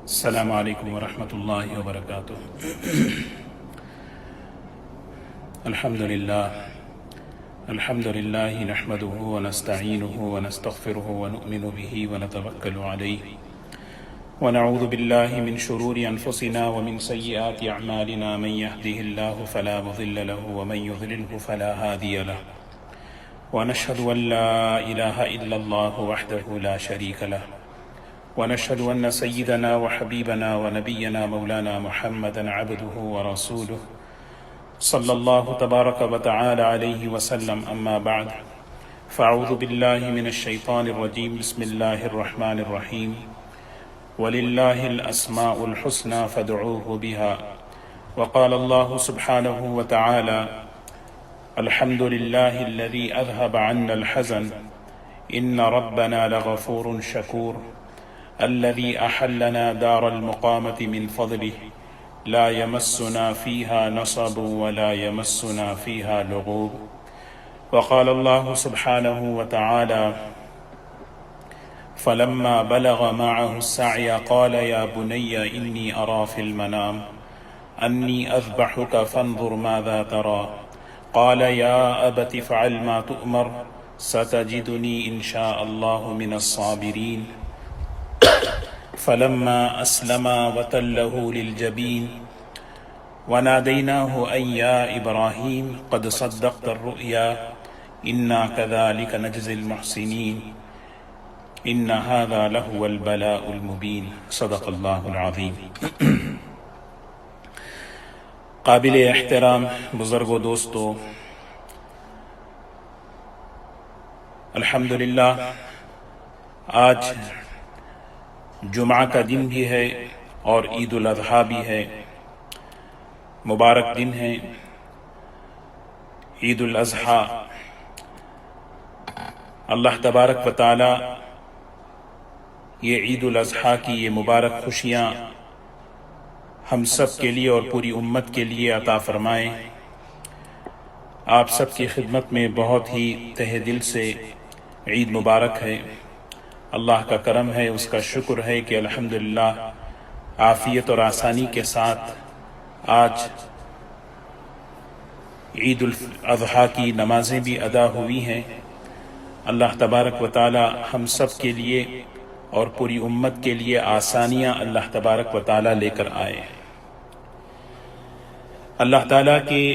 السلام علیکم ورحمۃ اللہ وبرکاتہ۔ الحمد للہ نحمده ونستعینه ونستغفره ونؤمن به ونتوکل علیہ ونعوذ باللہ من شرور انفسنا ومن سیئات اعمالنا، من يهده الله فلا مضل له ومن يضلله فلا هادی له، ونشهد ان لا الہ الا اللہ وحدہ لا شریک له، ونشهد أن سيدنا وحبيبنا ونبينا مولانا محمدا عبده ورسوله صلى الله تبارك وتعالى عليه وسلم، أما بعد فأعوذ بالله من الشيطان الرجيم، بسم الله الرحمن الرحيم، ولله الأسماء الحسنى فادعوه بها، وقال الله سبحانه وتعالى الحمد لله الذي أذهب عنا الحزن إن ربنا لغفور شكور الذي أحلنا دار المقامة من فضله لا يمسنا فيها نصب ولا يمسنا فيها لغوب، وقال الله سبحانه وتعالى فلما بلغ معه السعي قال يا بني إني أرى في المنام أني أذبحك فانظر ماذا ترى قال يا أبت افعل ما تؤمر ستجدني إن شاء الله من الصابرين، فلما أسلما وتله للجبين وناديناه أن يا إبراهيم قد صدقت الرؤيا إنا كذلك نجزي المحسنين إن هذا لهو البلاء المبين، صدق الله العظيم۔ قابل احترام بزرگ و دوستو، الحمدللہ آج جمعہ کا دن بھی ہے اور عید الاضحیٰ بھی ہے، مبارک دن ہے عید الاضحیٰ۔ اللہ تبارک و تعالی یہ عید الاضحیٰ کی یہ مبارک خوشیاں ہم سب کے لیے اور پوری امت کے لیے عطا فرمائیں۔ آپ سب کی خدمت میں بہت ہی تہ دل سے عید مبارک ہے، اللہ کا کرم ہے، اس کا شکر ہے کہ الحمدللہ عافیت اور آسانی کے ساتھ آج عید الاضحیٰ کی نمازیں بھی ادا ہوئی ہیں۔ اللہ تبارک و تعالی ہم سب کے لیے اور پوری امت کے لیے آسانیاں اللہ تبارک و تعالی لے کر آئے۔ اللہ تعالیٰ کے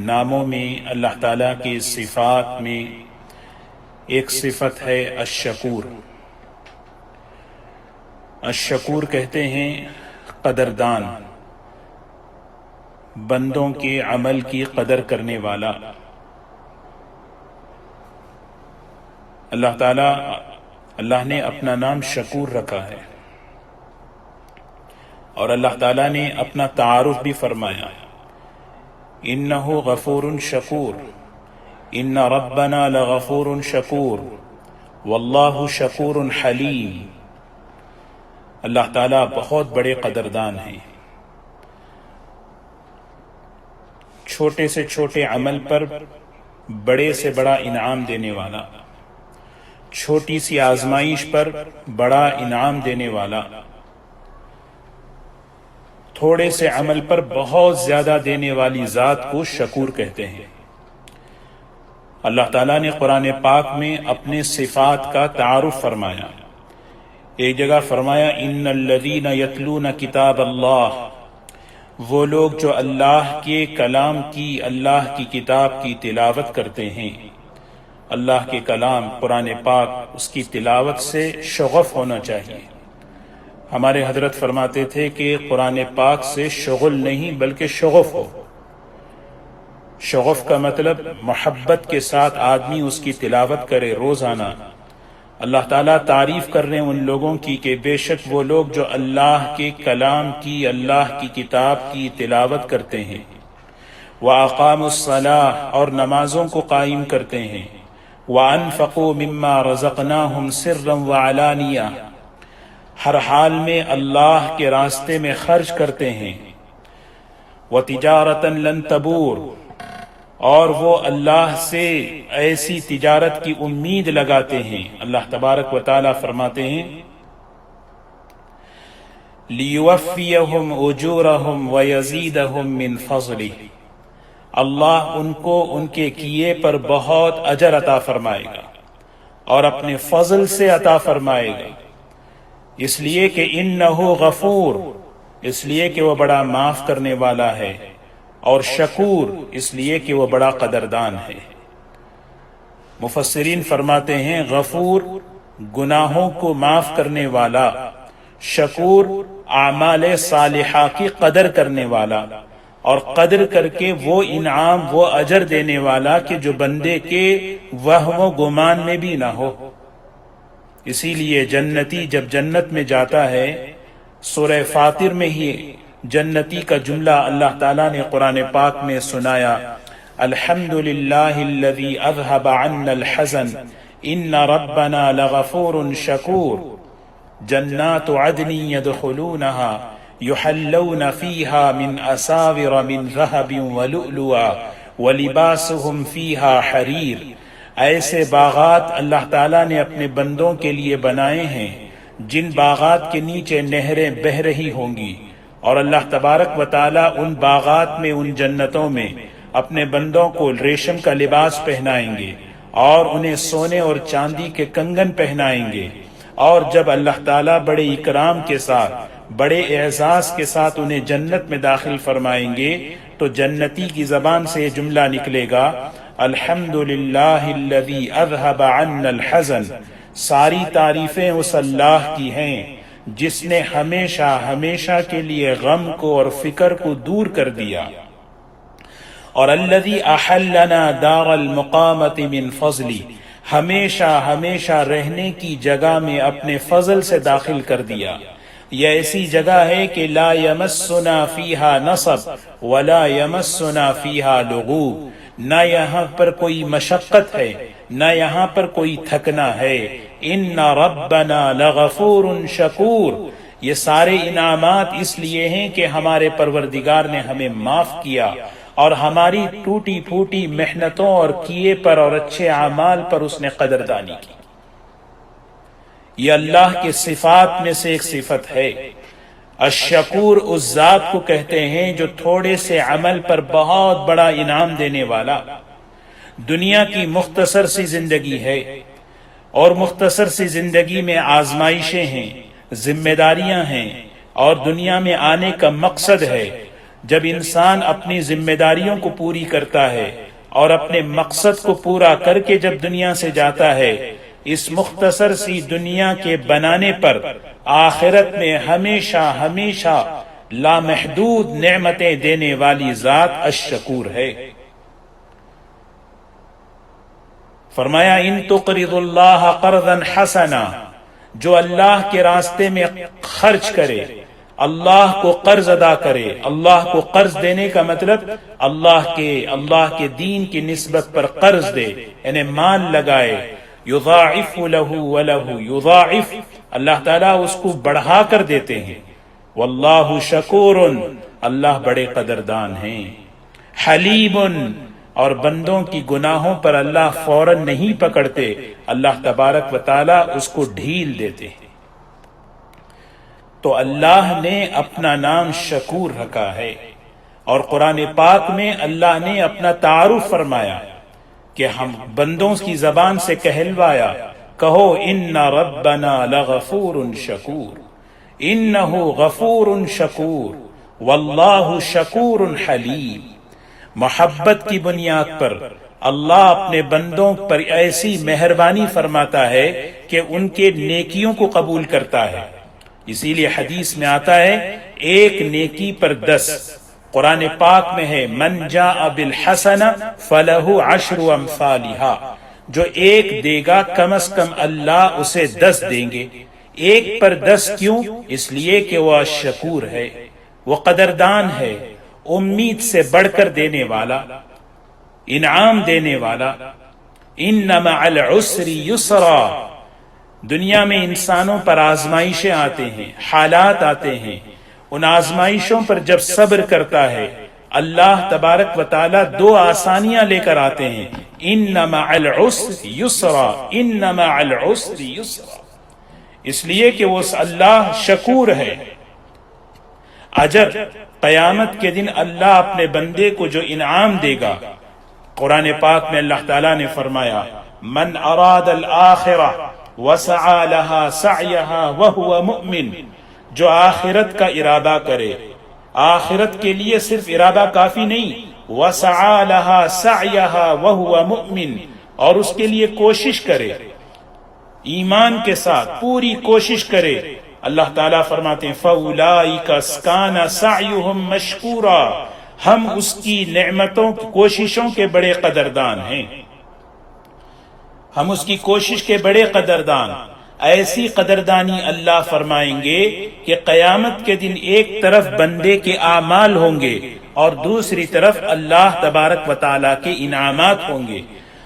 ناموں میں، اللہ تعالیٰ کے صفات میں ایک صفت ہے الشکور۔ الشکور کہتے ہیں قدردان، بندوں کے عمل کی قدر کرنے والا۔ اللہ نے اپنا نام شکور رکھا ہے، اور اللہ تعالیٰ نے اپنا تعارف بھی فرمایا، انہ غفور شکور، ان ربنا لغفور شکور واللہ شکور حلیم۔ اللہ تعالیٰ بہت بڑے قدردان ہیں، چھوٹے سے چھوٹے عمل پر بڑے سے بڑا انعام دینے والا، چھوٹی سی آزمائش پر بڑا انعام دینے والا، تھوڑے سے عمل پر بہت زیادہ دینے والی ذات کو شکور کہتے ہیں۔ اللہ تعالیٰ نے قرآن پاک میں اپنے صفات کا تعارف فرمایا۔ ایک جگہ فرمایا ان الذین یتلون کتاب اللہ، وہ لوگ جو اللہ کے کلام کی، اللہ کی کتاب کی تلاوت کرتے ہیں۔ اللہ کے کلام قرآن پاک، اس کی تلاوت سے شغف ہونا چاہیے۔ ہمارے حضرت فرماتے تھے کہ قرآن پاک سے شغل نہیں بلکہ شغف ہو۔ شغف کا مطلب محبت کے ساتھ آدمی اس کی تلاوت کرے روزانہ۔ اللہ تعالیٰ تعریف کر رہے ہیں ان لوگوں کی کہ بے شک وہ لوگ جو اللہ کے کلام کی، اللہ کی کتاب کی تلاوت کرتے ہیں، وَأَقَامُوا الصَّلَاةَ اور نمازوں کو قائم کرتے ہیں، وَأَنفَقُوا مِمَّا رَزَقْنَاهُمْ سِرًّا وَعَلَانِيَةً ہر حال میں اللہ کے راستے میں خرچ کرتے ہیں، وَتِجَارَةً لَن تَبُورَ اور وہ اللہ سے ایسی تجارت کی امید لگاتے ہیں۔ اللہ تبارک و تعالیٰ فرماتے ہیں لیوفیہم اجورہم ویزیدہم من فضلہ، اللہ ان کو ان کے کیے پر بہت اجر عطا فرمائے گا اور اپنے فضل سے عطا فرمائے گا، اس لیے کہ انہ غفور، اس لیے کہ وہ بڑا معاف کرنے والا ہے، اور شکور، اس لیے کہ وہ بڑا قدردان ہے۔ مفسرین فرماتے ہیں غفور گناہوں کو معاف کرنے والا، شکور اعمال صالحہ کی قدر کرنے والا، اور قدر کر کے وہ انعام وہ اجر دینے والا کہ جو بندے کے وہم و گمان میں بھی نہ ہو۔ اسی لیے جنتی جب جنت میں جاتا ہے، سورہ فاطر میں ہی جنتی کا جملہ اللہ تعالیٰ نے قرآن پاک میں سنایا، الحمدللہ الذی اذہب عنا الحزن ان ربنا لغفور شکور، جنات عدن يدخلونها يحلون فيها من أساور من ذهب ولؤلؤا ولباسهم فيها حرير۔ ایسے باغات اللہ تعالیٰ نے اپنے بندوں کے لیے بنائے ہیں جن باغات کے نیچے نہریں بہہ رہی ہوں گی، اور اللہ تبارک و تعالیٰ ان باغات میں، ان جنتوں میں اپنے بندوں کو ریشم کا لباس پہنائیں گے اور انہیں سونے اور چاندی کے کنگن پہنائیں گے، اور جب اللہ تعالیٰ بڑے اکرام کے ساتھ، بڑے اعزاز کے ساتھ انہیں جنت میں داخل فرمائیں گے تو جنتی کی زبان سے یہ جملہ نکلے گا، الحمدللہ الذی اذہب عنا الحزن، ساری تعریفیں اس اللہ کی ہیں جس نے ہمیشہ ہمیشہ کے لیے غم کو اور فکر کو دور کر دیا، اور الذی احلنا دار المقامۃ من فضلی، ہمیشہ ہمیشہ رہنے کی جگہ میں اپنے فضل سے داخل کر دیا۔ یہ ایسی جگہ ہے کہ لا یمسنا فیہا نصب ولا یمسنا فیہا لغوب، نہ یہاں پر کوئی مشقت ہے نہ یہاں پر کوئی تھکنا ہے۔ ان ربنا لغفور شکور، یہ سارے انعامات اس لیے ہیں کہ ہمارے پروردگار نے ہمیں معاف کیا اور ہماری ٹوٹی پھوٹی محنتوں اور کیے پر اور اچھے اعمال پر اس نے قدردانی کی۔ یہ اللہ کے صفات میں سے ایک صفت ہے۔ الشکور اس ذات کو کہتے ہیں جو تھوڑے سے عمل پر بہت بڑا انعام دینے والا۔ دنیا کی مختصر سی زندگی ہے، اور مختصر سی زندگی میں آزمائشیں ہیں، ذمہ داریاں ہیں، اور دنیا میں آنے کا مقصد ہے۔ جب انسان اپنی ذمہ داریوں کو پوری کرتا ہے اور اپنے مقصد کو پورا کر کے جب دنیا سے جاتا ہے، اس مختصر سی دنیا کے بنانے پر آخرت میں ہمیشہ ہمیشہ لامحدود نعمتیں دینے والی ذات الشکور ہے۔ فرمایا ان تقرض اللہ قرضا حسنا، جو اللہ کے راستے میں خرچ کرے، اللہ کو قرض ادا کرے۔ اللہ کو قرض دینے کا مطلب اللہ کے دین کی نسبت پر قرض دے، یعنی مال لگائے۔ یضاعف لہ ولہ یضاعف، اللہ تعالیٰ اس کو بڑھا کر دیتے ہیں۔ واللہ شکور، اللہ بڑے قدردان ہیں۔ حلیم، اور بندوں کی گناہوں پر اللہ فوراً نہیں پکڑتے، اللہ تبارک و تعالیٰ اس کو ڈھیل دیتے ہیں۔ تو اللہ نے اپنا نام شکور رکھا ہے، اور قرآن پاک میں اللہ نے اپنا تعارف فرمایا کہ ہم بندوں کی زبان سے کہلوایا، کہو ان ربنا لغفور شکور، انہ غفور شکور واللہ شکور حلیم۔ محبت کی بنیاد پر اللہ اپنے بندوں پر ایسی مہربانی فرماتا ہے کہ ان کے نیکیوں کو قبول کرتا ہے۔ اسی لیے حدیث میں آتا ہے ایک نیکی پر 10۔ قرآن پاک میں ہے من جاء بالحسنہ فلہ عشر امثالہا، جو ایک دے گا کم از کم اللہ اسے 10 دیں گے۔ ایک پر 10 کیوں؟ اس لیے کہ وہ شکور ہے، وہ قدردان ہے، امید سے بڑھ کر دینے والا، انعام دینے والا۔ ان مع العسر یسرا، دنیا میں انسانوں پر آزمائشیں آتے ہیں، حالات آتے ہیں، ان آزمائشوں پر جب صبر کرتا ہے اللہ تبارک و تعالیٰ 2 آسانیاں لے کر آتے ہیں، ان مع العسر یسرا، ان مع العسر یسرا، اس لیے کہ وہ اللہ شکور ہے، اجر قیامت کے دن اللہ اپنے بندے کو جو انعام دے گا، قرآن پاک میں اللہ تعالیٰ نے فرمایا من اراد الآخرہ وسعى لها سعيها وهو مؤمن، جو آخرت کا ارادہ کرے، آخرت کے لیے صرف ارادہ کافی نہیں، وسعى لها سعيها وهو مؤمن، اور اس کے لیے کوشش کرے، ایمان کے ساتھ پوری کوشش کرے، اللہ تعالیٰ فرماتے ہیں فَأُولَئِكَ كَانَ سَعْيُهُمْ مَشْكُورًا، ہم اس کی نعمتوں کوششوں کے بڑے قدردان ہیں، ہم اس کی کوشش کے بڑے قدردان۔ ایسی قدردانی اللہ فرمائیں گے کہ قیامت کے دن ایک طرف بندے کے اعمال ہوں گے اور دوسری طرف اللہ تبارک و تعالیٰ کے انعامات ہوں گے،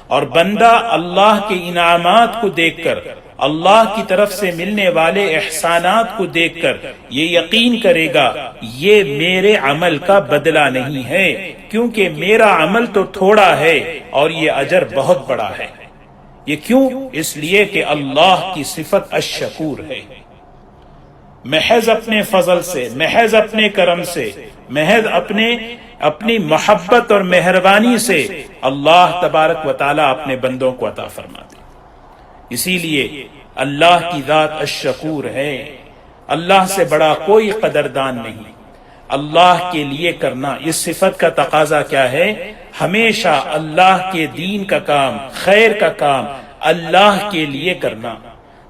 اور بندہ اللہ کے انعامات کو دیکھ کر، اللہ کی طرف سے ملنے والے احسانات کو دیکھ کر یہ یقین کرے گا یہ میرے عمل کا بدلہ نہیں ہے، کیونکہ میرا عمل تو تھوڑا ہے اور یہ اجر بہت بڑا ہے۔ یہ کیوں؟ اس لیے کہ اللہ کی صفت الشکور ہے، محض اپنے فضل سے، محض اپنے کرم سے، محض اپنی محبت اور مہربانی سے اللہ تبارک و تعالیٰ اپنے بندوں کو عطا فرماتے۔ اسی لیے اللہ کی ذات الشکور ہے، اللہ سے بڑا کوئی قدردان نہیں۔ اللہ کے لیے کرنا، اس صفت کا تقاضا کیا ہے؟ ہمیشہ اللہ کے دین کا کام، خیر کا کام اللہ کے لیے کرنا۔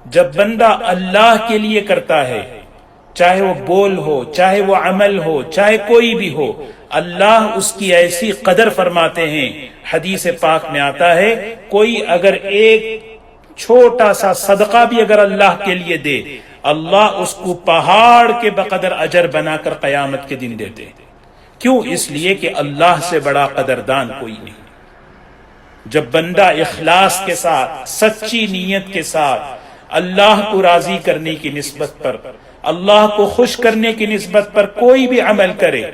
جب بندہ اللہ کے لیے کرتا ہے، چاہے وہ بول ہو، چاہے وہ عمل ہو، چاہے کوئی بھی ہو، اللہ اس کی ایسی قدر فرماتے ہیں۔ حدیث پاک میں آتا ہے کوئی اگر ایک چھوٹا سا صدقہ بھی اگر اللہ کے لیے دے، اللہ اس کو پہاڑ کے بقدر اجر بنا کر قیامت کے دن دیتے۔ کیوں؟ اس لیے کہ اللہ سے بڑا قدردان کوئی نہیں۔ جب بندہ اخلاص کے ساتھ، سچی نیت کے ساتھ اللہ کو راضی کرنے کی نسبت پر، اللہ کو خوش کرنے کی نسبت پر کوئی بھی عمل کرے،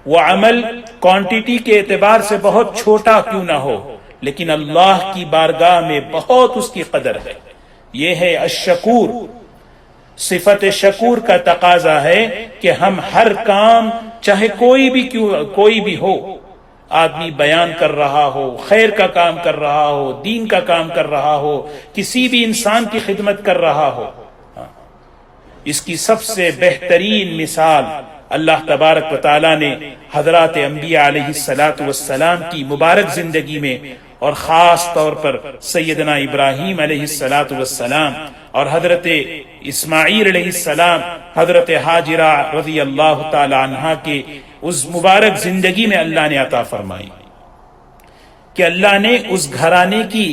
وہ عمل کوانٹیٹی کے اعتبار سے بہت چھوٹا کیوں نہ ہو، لیکن اللہ کی بارگاہ میں بہت اس کی قدر ہے۔ یہ ہے الشکور۔ صفت شکور کا تقاضا ہے کہ ہم ہر کام، چاہے کوئی بھی ہو، آدمی بیان کر رہا ہو، خیر کا کام کر رہا ہو، دین کا کام کر رہا ہو، کسی بھی انسان کی خدمت کر رہا ہو، اس کی سب سے بہترین مثال اللہ تبارک و تعالیٰ نے حضرات انبیاء علیہ السلام کی مبارک زندگی میں، اور خاص طور پر سیدنا ابراہیم علیہ السلام اور حضرت اسماعیل علیہ السلام، حضرت حاجرہ رضی اللہ تعالی عنہا کے اس مبارک زندگی میں اللہ نے عطا فرمائی کہ اللہ نے اس گھرانے کی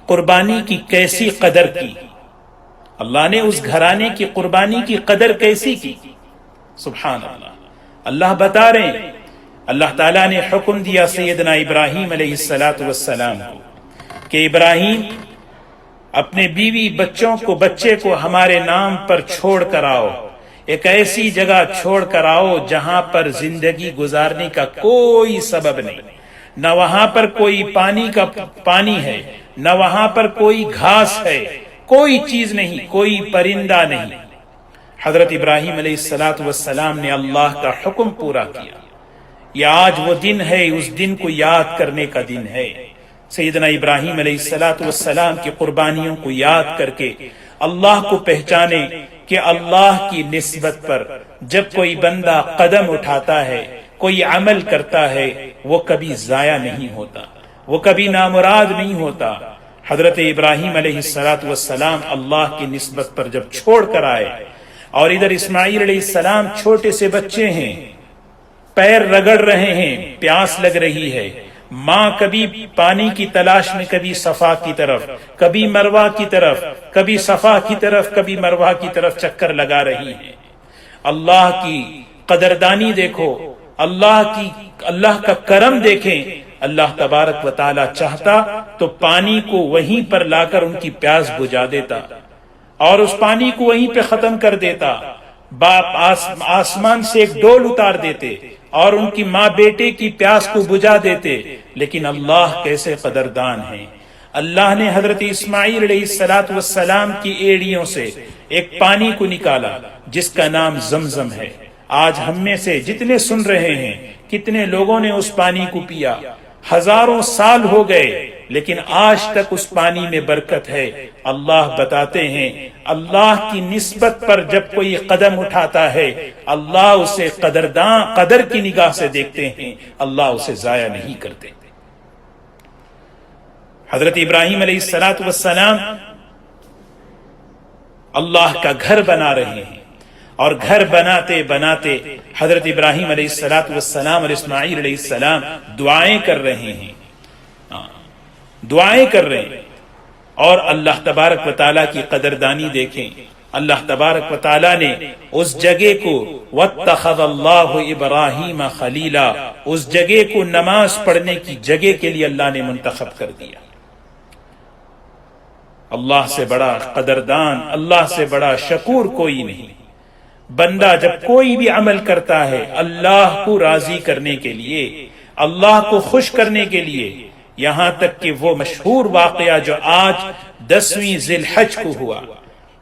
قربانی کی کیسی قدر کی، اللہ نے اس گھرانے کی قربانی کی قدر کیسی کی۔ سبحان اللہ، اللہ بتا رہے ہیں، اللہ تعالیٰ نے حکم دیا سیدنا ابراہیم علیہ السلام کو کہ ابراہیم اپنے بیوی بچے کو ہمارے نام پر چھوڑ کر آؤ، ایک ایسی جگہ چھوڑ کر آؤ جہاں پر زندگی گزارنے کا کوئی سبب نہیں، نہ وہاں پر کوئی پانی ہے، نہ وہاں پر کوئی گھاس ہے، کوئی چیز نہیں، کوئی پرندہ نہیں۔ حضرت ابراہیم علیہ السلام نے اللہ کا حکم پورا کیا۔ یہ آج وہ دن ہے، اس دن کو یاد کرنے کا دن ہے۔ سیدنا ابراہیم علیہ السلام کی قربانیوں کو یاد کر کے اللہ کو پہچانے کہ اللہ کی نسبت پر جب کوئی بندہ قدم اٹھاتا ہے، کوئی عمل کرتا ہے، وہ کبھی ضائع نہیں ہوتا، وہ کبھی نامراد نہیں ہوتا۔ حضرت ابراہیم علیہ السلام اللہ کی نسبت پر جب چھوڑ کر آئے، اور ادھر اسماعیل علیہ السلام چھوٹے سے بچے ہیں، پیر رگڑ رہے ہیں، پیاس لگ رہی ہے، ماں کبھی پانی کی تلاش میں کبھی صفا کی طرف، کبھی مروہ کی طرف، کبھی صفا کی طرف، کبھی مروہ کی طرف چکر لگا رہی ہے۔ اللہ کی قدردانی دیکھو، اللہ کا کرم دیکھیں۔ اللہ تبارک و تعالی چاہتا تو پانی کو وہیں پر لا کر ان کی پیاس بجھا دیتا، اور اس پانی کو وہیں پہ ختم کر دیتا، آسمان سے ایک ڈول اتار دیتے اور ان کی ماں بیٹے کی پیاس کو بجھا دیتے۔ لیکن اللہ کیسے قدردان ہیں، اللہ نے حضرت اسماعیل علیہ السلام کی ایڑیوں سے ایک پانی کو نکالا جس کا نام زمزم ہے۔ آج ہم میں سے جتنے سن رہے ہیں کتنے لوگوں نے اس پانی کو پیا، ہزاروں سال ہو گئے لیکن آج تک اس پانی میں برکت ہے۔ اللہ بتاتے ہیں اللہ کی نسبت پر جب کوئی قدم اٹھاتا ہے اللہ اسے قدر کی نگاہ سے دیکھتے ہیں، اللہ اسے ضائع نہیں کرتے۔ حضرت ابراہیم علیہ السلام اللہ کا گھر بنا رہے ہیں، اور گھر بناتے بناتے حضرت ابراہیم علیہ السلام اور اسماعیل علیہ السلام دعائیں کر رہے ہیں، دعائیں کر رہے ہیں۔ اور اللہ تبارک و تعالیٰ کی قدردانی دیکھیں، اللہ تبارک و تعالیٰ نے اس جگہ کو وَاتَّخَذَ اللَّهُ إِبْرَاهِيمَ خَلِيلًا، اس جگہ کو نماز پڑھنے کی جگہ کے لیے اللہ نے منتخب کر دیا۔ اللہ سے بڑا قدردان، اللہ سے بڑا شکور کوئی نہیں۔ بندہ جب کوئی بھی عمل کرتا ہے اللہ کو راضی کرنے کے لیے، اللہ کو خوش کرنے کے لیے، یہاں تک کہ وہ مشہور واقعہ جو آج 10ویں ذی الحج کو ہوا،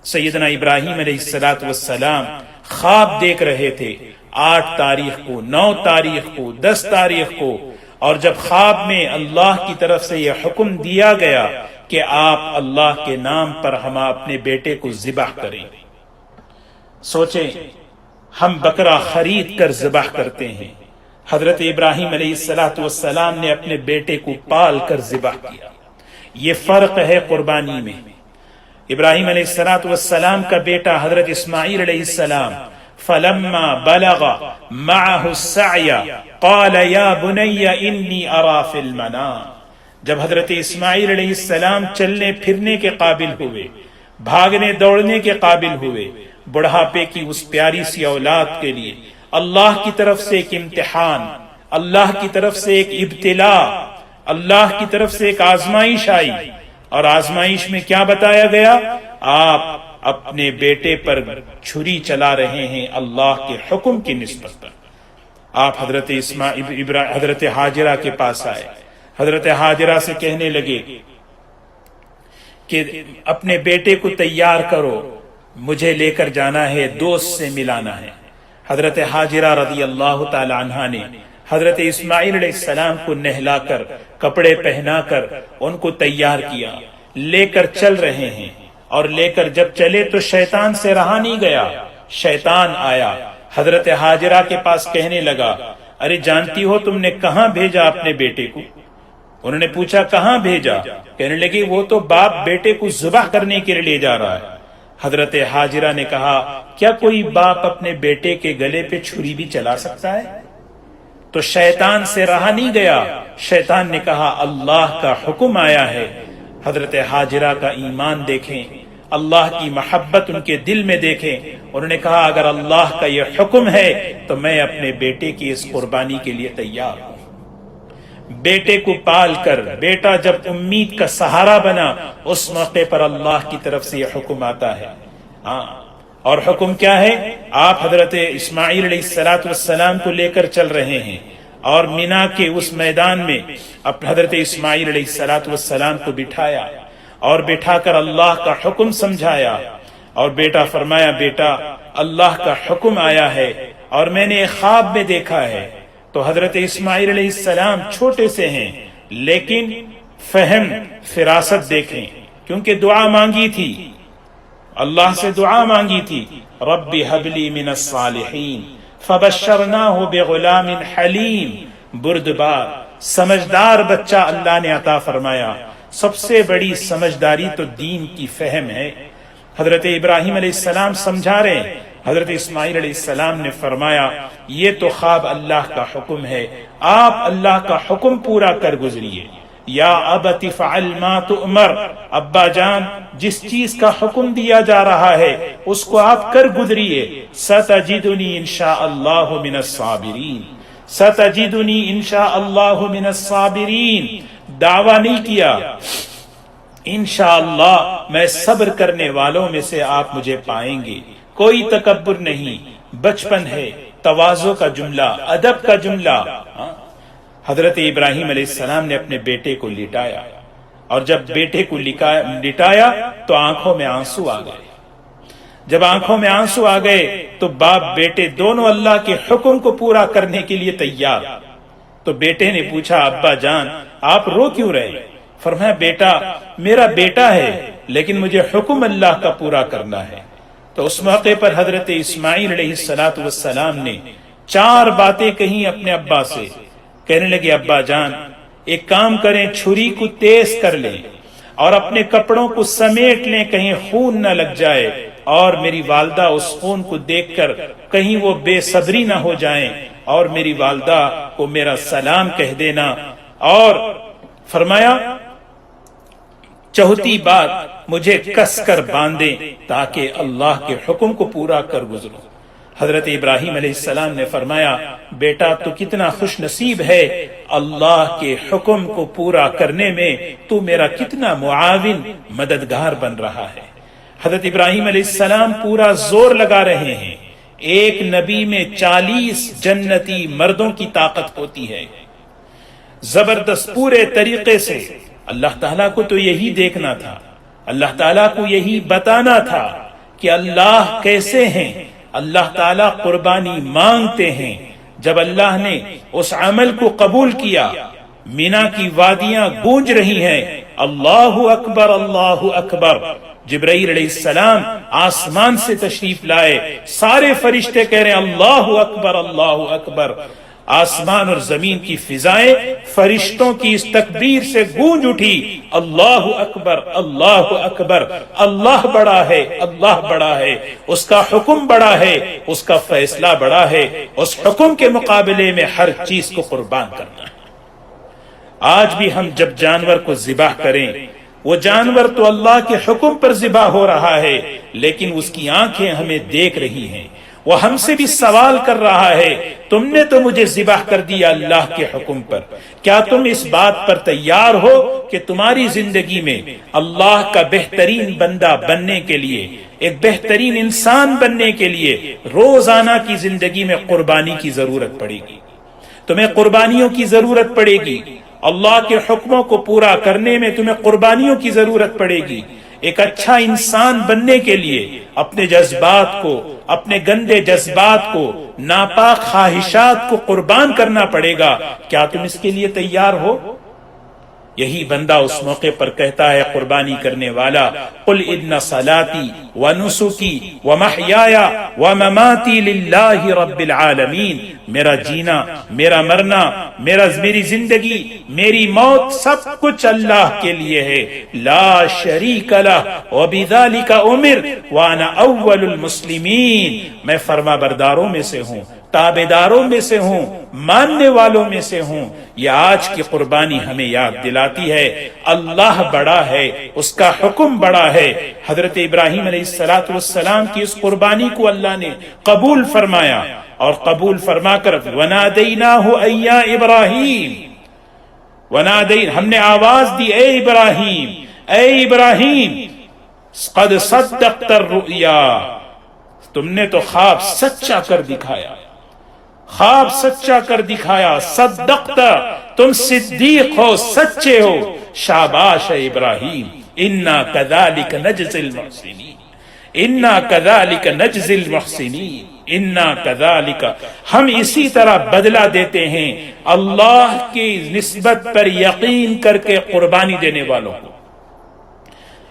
سیدنا ابراہیم علیہ السلام خواب دیکھ رہے تھے 8 تاریخ کو، 9 تاریخ کو، 10 تاریخ کو، اور جب خواب میں اللہ کی طرف سے یہ حکم دیا گیا کہ آپ اللہ کے نام پر ہم اپنے بیٹے کو ذبح کریں۔ سوچیں ہم بکرا خرید کر ذبح کرتے ہیں، حضرت ابراہیم علیہ السلام نے اپنے بیٹے کو پال کر ذبح کیا۔ یہ فرق ہے قربانی میں۔ ابراہیم علیہ السلام کا بیٹا حضرت اسماعیل علیہ السلام فلما بلغ معه السعي قال يا بني اني ارى في المنام، جب حضرت اسماعیل علیہ السلام چلنے پھرنے کے قابل ہوئے، بھاگنے دوڑنے کے قابل ہوئے، بڑھاپے کی اس پیاری سی اولاد کے لیے اللہ کی طرف سے ایک امتحان، اللہ کی طرف سے ایک ابتلا، اللہ کی طرف سے ایک آزمائش آئی، اور آزمائش میں کیا بتایا گیا؟ آپ اپنے بیٹے پر چھری چلا رہے ہیں اللہ کے حکم کی نسبت پر۔ آپ حضرت ہاجرہ کے پاس آئے، حضرت ہاجرہ سے کہنے لگے کہ اپنے بیٹے کو تیار کرو، مجھے لے کر جانا ہے، دوست سے ملانا ہے۔ حضرت ہاجرہ رضی اللہ تعالی عنہا نے حضرت اسماعیل علیہ السلام کو نہلا کر، کپڑے پہنا کر ان کو تیار کیا، لے کر چل رہے ہیں، اور لے کر جب چلے تو شیطان سے رہا نہیں گیا، شیطان آیا حضرت ہاجرہ کے پاس کہنے لگا ارے جانتی ہو تم نے کہاں بھیجا اپنے بیٹے کو؟ انہوں نے پوچھا کہاں بھیجا؟ کہنے لگے وہ تو باپ بیٹے کو ذبح کرنے کے لیے لے جا رہا ہے۔ حضرت ہاجرہ نے کہا کیا کوئی باپ اپنے بیٹے کے گلے پہ چھری بھی چلا سکتا ہے؟ تو شیطان سے رہا نہیں گیا، شیطان نے کہا اللہ کا حکم آیا ہے۔ حضرت ہاجرہ کا ایمان دیکھیں، اللہ کی محبت ان کے دل میں دیکھیں، انہوں نے کہا اگر اللہ کا یہ حکم ہے تو میں اپنے بیٹے کی اس قربانی کے لیے تیار ہوں۔ بیٹے کو پال کر بیٹا جب امید کا سہارا بنا، اس موقع پر اللہ کی طرف سے یہ حکم آتا ہے۔ اور حکم کیا ہے؟ آپ حضرت اسماعیل علیہ السلام کو لے کر چل رہے ہیں، اور مینا کے اس میدان میں حضرت اسماعیل علیہ السلام کو بٹھایا، اور بٹھا کر اللہ کا حکم سمجھایا، اور بیٹا فرمایا بیٹا اللہ کا حکم آیا ہے اور میں نے ایک خواب میں دیکھا ہے۔ تو حضرت اسماعیل علیہ السلام چھوٹے سے ہیں لیکن فہم فراست دیکھیں، کیونکہ دعا مانگی تھی، اللہ سے دعا مانگی تھی رب هب لی من الصالحین فبشرناہ بغلام حلیم، بردبار سمجھدار بچہ اللہ نے عطا فرمایا۔ سب سے بڑی سمجھداری تو دین کی فہم ہے۔ حضرت ابراہیم علیہ السلام سمجھا رہے ہیں، حضرت اسماعیل علیہ السلام نے فرمایا یہ تو خواب اللہ کا حکم ہے، آپ اللہ کا حکم پورا کر گزریے۔ یا ابت فعل ما تؤمر، ابا جان جس چیز کا حکم دیا جا رہا ہے اس کو آپ کر گزریے۔ ستجدنی انشاءاللہ من الصابرین، ستجدنی انشاءاللہ من الصابرین، دعویٰ نہیں کیا، انشاءاللہ میں صبر کرنے والوں میں سے آپ مجھے پائیں گے۔ کوئی تکبر نہیں، بچپن ہے، تواضع کا جملہ، ادب کا جملہ۔ حضرت ابراہیم علیہ السلام نے اپنے بیٹے کو لٹایا، اور جب بیٹے کو لٹایا تو آنکھوں میں آنسو آ گئے۔ جب آنکھوں میں آنسو آ گئے تو باپ بیٹے دونوں اللہ کے حکم کو پورا کرنے کے لیے تیار. تو بیٹے نے پوچھا ابا جان آپ رو کیوں رہے؟ فرمایا بیٹا میرا بیٹا ہے لیکن مجھے حکم اللہ کا پورا کرنا ہے. تو اس موقع پر حضرت اسماعیل علیہ السلام نے 4 باتیں کہیں اپنے ابا سے. کہنے لگے ابا جان ایک کام کریں، چھری کو تیز کر لیں اور اپنے کپڑوں کو سمیٹ لیں کہیں خون نہ لگ جائے، اور میری والدہ اس خون کو دیکھ کر کہیں وہ بے صبری نہ ہو جائیں، اور میری والدہ کو میرا سلام کہہ دینا. اور فرمایا چوتھی بات مجھے کس کر باندھیں تاکہ اللہ کے حکم کو پورا کر گزروں. حضرت ابراہیم علیہ السلام نے فرمایا بیٹا تو کتنا خوش نصیب ہے، اللہ کے حکم کو پورا کرنے میں تو میرا کتنا معاون مددگار بن رہا ہے. حضرت ابراہیم علیہ السلام پورا زور لگا رہے ہیں. ایک نبی میں 40 جنتی مردوں کی طاقت ہوتی ہے، زبردست پورے طریقے سے. اللہ تعالیٰ کو تو یہی دیکھنا تھا، اللہ تعالیٰ کو یہی بتانا تھا کہ اللہ کیسے ہیں. اللہ تعالیٰ قربانی مانگتے ہیں. جب اللہ نے اس عمل کو قبول کیا، مینا کی وادیاں گونج رہی ہیں اللہ اکبر اللہ اکبر. جبرائیل علیہ السلام آسمان سے تشریف لائے، سارے فرشتے کہہ رہے ہیں اللہ اکبر اللہ اکبر. آسمان اور زمین کی فضائیں فرشتوں کی اس تکبیر سے گونج اٹھی. اللہ اکبر اللہ اکبر. اللہ بڑا ہے، اللہ بڑا ہے، اس کا حکم بڑا ہے، اس کا فیصلہ بڑا ہے. اس حکم کے مقابلے میں ہر چیز کو قربان کرنا ہے. آج بھی ہم جب جانور کو ذبح کریں، وہ جانور تو اللہ کے حکم پر ذبح ہو رہا ہے، لیکن اس کی آنکھیں ہمیں دیکھ رہی ہیں. وہ ہم سے بھی سوال کر رہا ہے تم نے تو مجھے ذبح کر دیا اللہ کے حکم پر، کیا تم اس بات پر تیار ہو کہ تمہاری زندگی میں اللہ کا بہترین بندہ بننے کے لیے، ایک بہترین انسان بننے کے لیے روزانہ کی زندگی میں قربانی کی ضرورت پڑے گی؟ تمہیں قربانیوں کی ضرورت پڑے گی. اللہ کے حکموں کو پورا کرنے میں تمہیں قربانیوں کی ضرورت پڑے گی. ایک اچھا انسان بننے کے لیے اپنے جذبات کو، اپنے گندے جذبات کو، ناپاک خواہشات کو قربان کرنا پڑے گا. کیا تم اس کے لیے تیار ہو؟ یہی بندہ اس موقع پر کہتا ہے قربانی کرنے والا قل ان صلاتی ونسکی ومحیای ومماتی للہ رب العالمین. میرا جینا، میرا مرنا، میری زندگی، میری موت سب کچھ اللہ کے لیے ہے. لا شریک لہ وبذالک امر وانا اول المسلمین. میں فرما برداروں میں سے ہوں، تابعداروں میں سے ہوں، ماننے والوں میں سے ہوں. یہ آج کی قربانی ہمیں یاد دلاتی ہے اللہ بڑا ہے، اس کا حکم بڑا ہے. حضرت ابراہیم علیہ السلام کی اس قربانی کو اللہ نے قبول فرمایا، اور قبول فرما کر وَنَادَيْنَاهُ أَن يَا إِبْرَاهِيمُ، ہم نے آواز دی اے ابراہیم، اے ابراہیم قد صدقت الرؤیا، تم نے تو خواب سچا کر دکھایا، خواب سچا کر دکھایا. صدقت، تم صدیق ہو، سچے ہو. شاباش ہے ابراہیم. انا کذالک نجزی المحسنین، انا کذالک نجزی المحسنین، انا کذالک، ہم اسی طرح بدلہ دیتے ہیں اللہ کی نسبت پر یقین کر کے قربانی دینے والوں کو.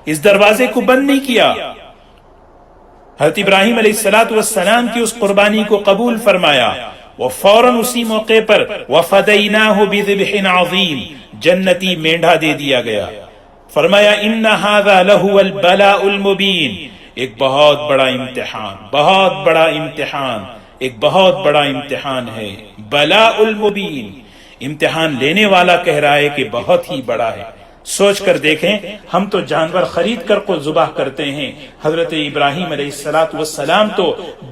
اس دروازے کو بند نہیں کیا. حضرت ابراہیم علیہ السلام کی اس قربانی کو قبول فرمایا، وہ فوراً اسی موقع پر وَفَدَيْنَاهُ بِذِبْحٍ عَظِيمٍ، جنتی مینڈھا دے دیا گیا. فرمایا إِنَّ هَذَا لَهُوَ الْبَلَاءُ الْمُبِينُ، ایک بہت بڑا امتحان، بہت بڑا امتحان، ایک بہت بڑا امتحان ہے. بلاء المبین، امتحان لینے والا کہہ رہا ہے کہ بہت ہی بڑا ہے. سوچ کر دیکھیں، ہم تو جانور خرید کر کو ذبح کرتے ہیں. حضرت ابراہیم علیہ السلام تو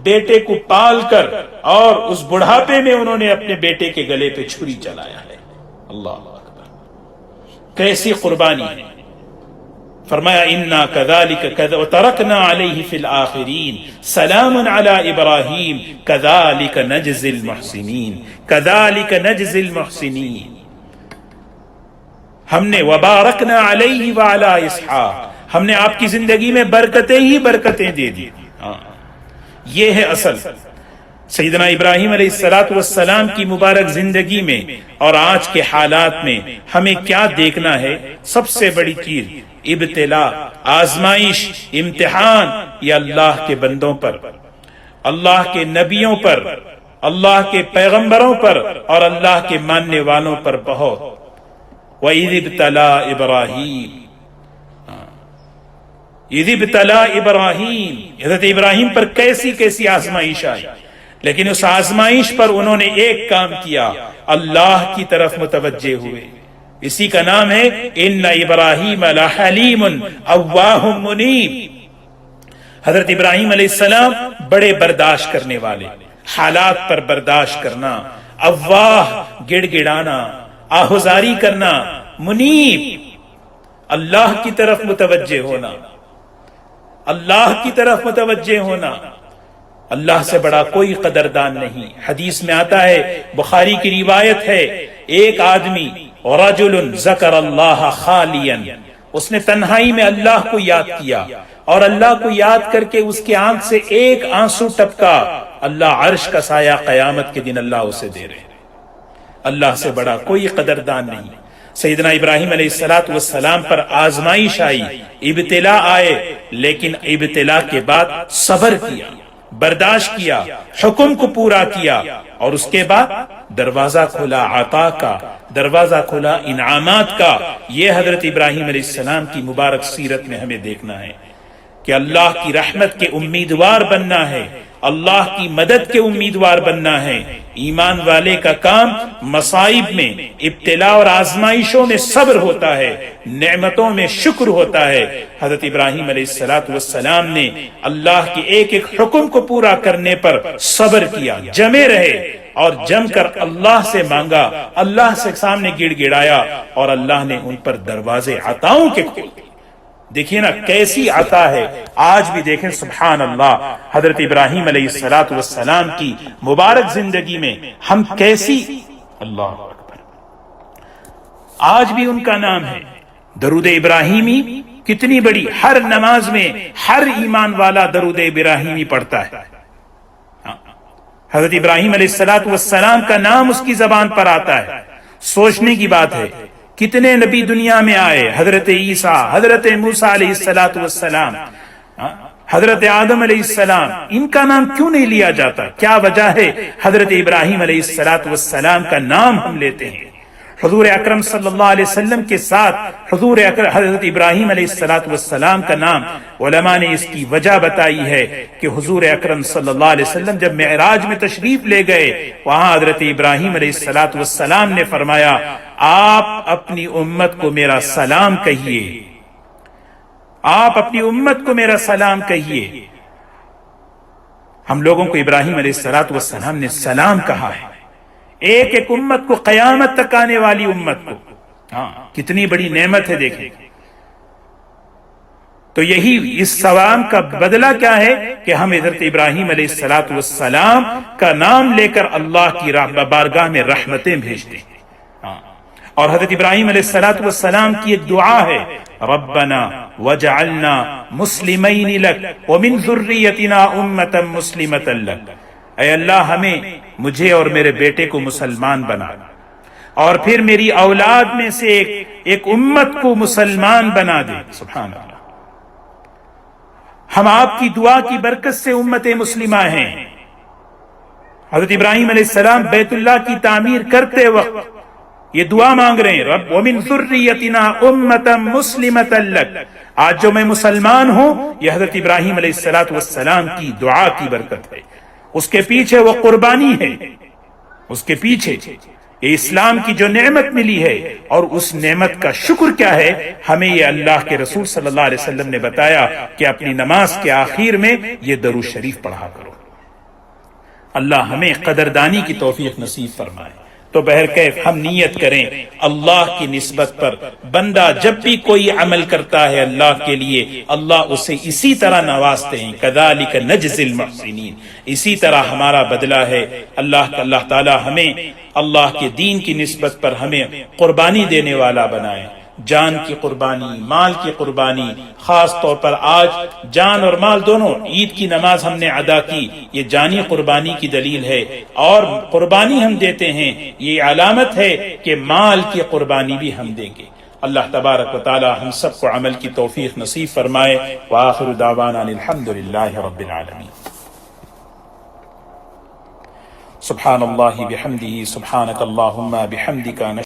بیٹے کو پال کر اور اس بڑھاپے میں انہوں نے اپنے بیٹے کے گلے پہ چھری چلایا ہے. اللہ اکبر، کیسی قربانی ہے. فرمایا انا کذالک وترکنا علیہ فی الآخرین سلام علی ابراہیم کذالک نجزی المحسنین، کذالک نجزی المحسنین. ہم نے وبارکنا علیہ وعلی اسحاق، ہم نے آپ کی زندگی میں برکتیں ہی برکتیں دے دی. یہ ہے اصل۔ سیدنا ابراہیم علیہ السلام کی مبارک زندگی میں اور آج کے حالات میں ہمیں کیا دیکھنا ہے؟ سب سے بڑی چیز ابتلا، آزمائش، امتحان، یہ اللہ کے بندوں پر، اللہ کے نبیوں پر، اللہ کے پیغمبروں پر اور اللہ کے ماننے والوں پر بہت۔ وَإِذِ ابْتَلَىٰ إِبْرَاهِيمَ، اِذِ ابْتَلَىٰ إِبْرَاهِيمَ، حضرت ابراہیم پر کیسی کیسی آزمائش آئی، لیکن اس آزمائش پر انہوں نے ایک کام کیا، اللہ کی طرف متوجہ ہوئے۔ اسی کا نام ہے اِنَّ إِبْرَاهِيمَ لَحَلِيمٌ أَوَّاهٌ مُنِيبٌ۔ حضرت ابراہیم علیہ السلام بڑے برداشت کرنے والے، حالات پر برداشت کرنا، اواہ گڑ گڑانا، آہذاری کرنا، منیب، اللہ کی طرف متوجہ ہونا، اللہ کی طرف متوجہ ہونا۔ اللہ سے بڑا کوئی قدردان نہیں۔ حدیث میں آتا ہے، بخاری کی روایت ہے، ایک آدمی رجل ذکر اللہ خالیا، اس نے تنہائی میں اللہ کو یاد کیا اور اللہ کو یاد کر کے اس کی آنکھ سے ایک آنسو ٹپکا، اللہ عرش کا سایہ قیامت کے دن اللہ اسے دے رہے۔ اللہ سے بڑا کوئی قدردان نہیں۔ سیدنا ابراہیم علیہ السلام پر آزمائش آئی، ابتلا آئے، لیکن ابتلا کے بعد صبر کیا، برداشت کیا، حکم کو پورا کیا، اور اس کے بعد دروازہ کھلا عطا کا، دروازہ کھلا انعامات کا۔ یہ حضرت ابراہیم علیہ السلام کی مبارک سیرت میں ہمیں دیکھنا ہے کہ اللہ کی رحمت کے امیدوار بننا ہے، اللہ کی مدد کے امیدوار بننا ہے۔ ایمان والے کا کام مصائب میں، ابتلا اور آزمائشوں میں صبر ہوتا ہے، نعمتوں میں شکر ہوتا ہے۔ حضرت ابراہیم علیہ السلام نے اللہ کے ایک ایک حکم کو پورا کرنے پر صبر کیا، جمے رہے اور جم کر اللہ سے مانگا، اللہ سے سامنے گڑ گڑایا، اور اللہ نے ان پر دروازے عطاؤں کے کھول دیے۔ دیکھیے نا کیسی عطا ہے۔ آج بھی دیکھیں سبحان اللہ، حضرت ابراہیم علیہ السلام کی مبارک زندگی میں ہم کیسی، اللہ اکبر، آج بھی ان کا نام ہے درود ابراہیمی۔ کتنی بڑی، ہر نماز میں ہر ایمان والا درود ابراہیمی پڑھتا ہے۔ حضرت ابراہیم علیہ السلام کا نام اس کی زبان پر آتا ہے۔ سوچنے کی بات ہے، کتنے نبی دنیا میں آئے، حضرت عیسیٰ، حضرت موسیٰ علیہ السلام، حضرت آدم علیہ السلام، ان کا نام کیوں نہیں لیا جاتا؟ کیا وجہ ہے حضرت ابراہیم علیہ السلام کا نام ہم لیتے ہیں؟ حضور اکرم صلی اللہ علیہ وسلم کے ساتھ حضرت ابراہیم علیہ السلام کا نام، علماء نے اس کی وجہ بتائی ہے کہ حضور اکرم صلی اللہ علیہ وسلم جب معراج میں تشریف لے گئے، وہاں حضرت ابراہیم علیہ السلام نے فرمایا، آپ اپنی امت کو میرا سلام کہیے، آپ اپنی امت کو میرا سلام کہیے۔ ہم لوگوں کو ابراہیم علیہ السلام نے سلام کہا ہے، ایک ایک امت کو، قیامت تک آنے والی امت کو۔ کتنی بڑی نعمت ہے، دیکھیں۔ تو یہی اس سلام کا بدلہ کیا ہے کہ ہم حضرت ابراہیم علیہ السلام کا نام لے کر اللہ کی بارگاہ میں رحمتیں بھیجتے ہیں۔ اور حضرت ابراہیم علیہ السلام کی ایک دعا ہے، ربنا وجعلنا مسلمین لک ومن ذریتنا امتا مسلمتا لک، اے اللہ ہمیں، مجھے اور میرے بیٹے کو مسلمان بنا، اور پھر میری اولاد میں سے ایک امت کو مسلمان بنا دے۔ سبحان اللہ، ہم آپ کی دعا کی برکت سے امت مسلمہ ہیں۔ حضرت ابراہیم علیہ السلام بیت اللہ کی تعمیر کرتے وقت یہ دعا مانگ رہے ہیں، رب ومن ذریتنا امتا مسلمتا لک، آج جو میں مسلمان ہوں یہ حضرت ابراہیم علیہ السلام کی دعا کی برکت ہے۔ اس کے پیچھے وہ قربانی ہے، اس کے پیچھے یہ اسلام کی جو نعمت ملی ہے، اور اس نعمت کا شکر کیا ہے، ہمیں یہ اللہ کے رسول صلی اللہ علیہ وسلم نے بتایا کہ اپنی نماز کے آخر میں یہ درود شریف پڑھا کرو۔ اللہ ہمیں قدردانی کی توفیق نصیب فرمائے۔ تو بہرکیف ہم نیت کریں اللہ کی نسبت پر، بندہ جب بھی کوئی عمل کرتا ہے اللہ کے لیے، اللہ اسے اسی طرح نوازتے ہیں، کذالک نجزی المحسنین، اسی طرح ہمارا بدلہ ہے۔ اللہ تعالی ہمیں اللہ کے دین کی نسبت پر ہمیں قربانی دینے والا بنائے، جان کی قربانی، مال کی قربانی، خاص طور پر آج جان اور مال دونوں، عید کی نماز ہم نے ادا کی، یہ جانی قربانی کی دلیل ہے، اور قربانی ہم دیتے ہیں یہ علامت ہے کہ مال کی قربانی بھی ہم دیں گے۔ اللہ تبارک و تعالی ہم سب کو عمل کی توفیق نصیب فرمائے۔ وآخر دعوانا الحمد للہ رب العالمین۔ سبحان اللہ بحمدہ، سبحانک اللہم بحمدک۔